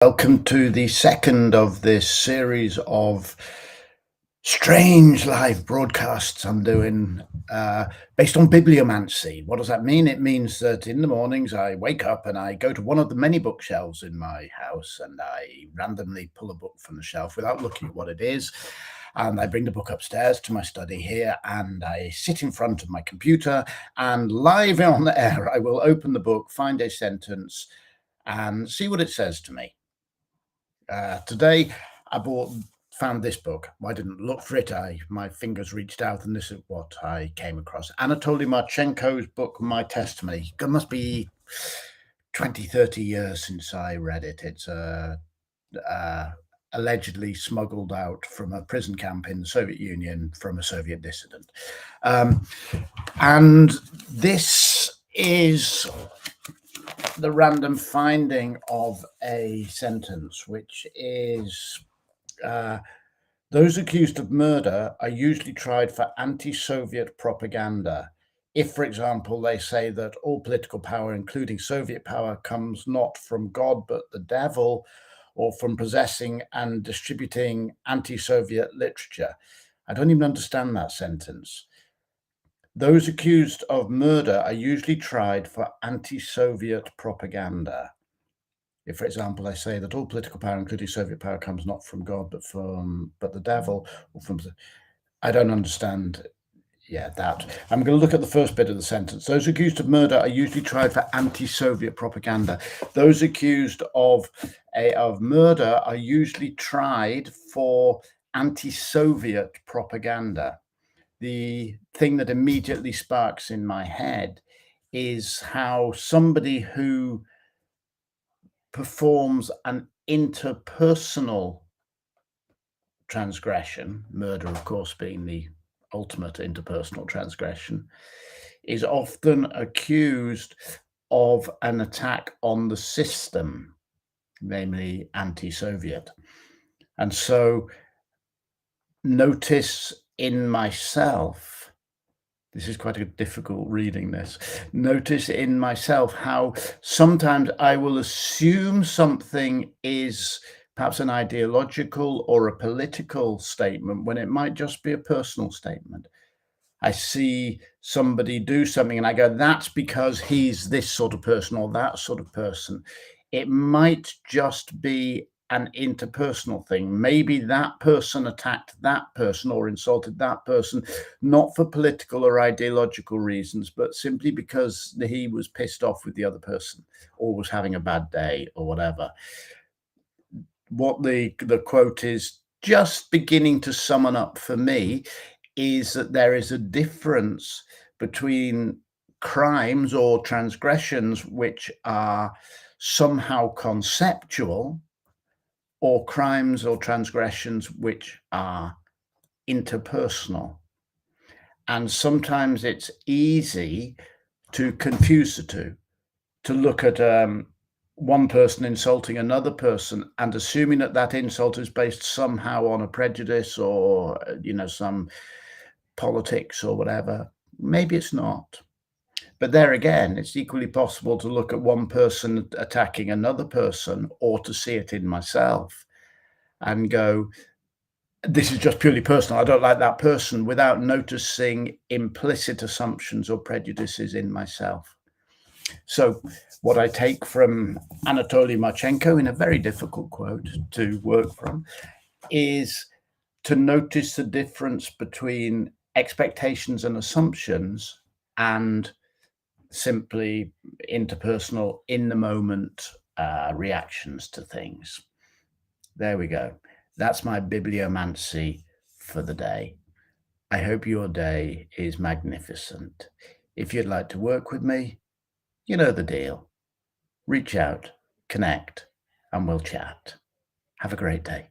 Welcome to the second of this series of strange live broadcasts I'm doing based on bibliomancy. What does that mean? It means that in the mornings I wake up and I go to one of the many bookshelves in my house and I randomly pull a book from the shelf without looking at what it is. And I bring the book upstairs to my study here and I sit in front of my computer and live on the air, I will open the book, find a sentence and see what it says to me. Today, I found this book. I didn't look for it. My fingers reached out, and this is what I came across. Anatoly Marchenko's book, My Testimony. It must be 20, 30 years since I read it. It's allegedly smuggled out from a prison camp in the Soviet Union from a Soviet dissident. And this is the random finding of a sentence, which is those accused of murder are usually tried for anti-Soviet propaganda. If, for example, they say that all political power, including Soviet power, comes not from God but the devil, or from possessing and distributing anti-Soviet literature. I don't even understand that sentence. Those accused of murder are usually tried for anti-Soviet propaganda. If, for example, they say that all political power, including Soviet power, comes not from God but the devil, or from, I don't understand. Yeah, that. I'm going to look at the first bit of the sentence. Those accused of murder are usually tried for anti-Soviet propaganda. Those accused of murder are usually tried for anti-Soviet propaganda. The thing that immediately sparks in my head is how somebody who performs an interpersonal transgression, murder, of course, being the ultimate interpersonal transgression, is often accused of an attack on the system, namely anti-Soviet. And so notice in myself, this is quite a difficult reading this. Notice in myself how sometimes I will assume something is perhaps an ideological or a political statement when it might just be a personal statement. I see somebody do something and I go, that's because he's this sort of person or that sort of person. It might just be an interpersonal thing. Maybe that person attacked that person or insulted that person, not for political or ideological reasons, but simply because he was pissed off with the other person or was having a bad day or whatever. What the quote is just beginning to summon up for me is that there is a difference between crimes or transgressions which are somehow conceptual or crimes or transgressions which are interpersonal. And sometimes it's easy to confuse the two, to look at one person insulting another person and assuming that that insult is based somehow on a prejudice or, some politics or whatever. Maybe it's not. But there again, it's equally possible to look at one person attacking another person or to see it in myself and go, this is just purely personal. I don't like that person, without noticing implicit assumptions or prejudices in myself. So what I take from Anatoly Marchenko in a very difficult quote to work from is to notice the difference between expectations and assumptions and simply interpersonal, in the moment reactions to things. There we go. That's my bibliomancy for the day. I hope your day is magnificent. If you'd like to work with me, you know the deal. Reach out, connect, and we'll chat. Have a great day.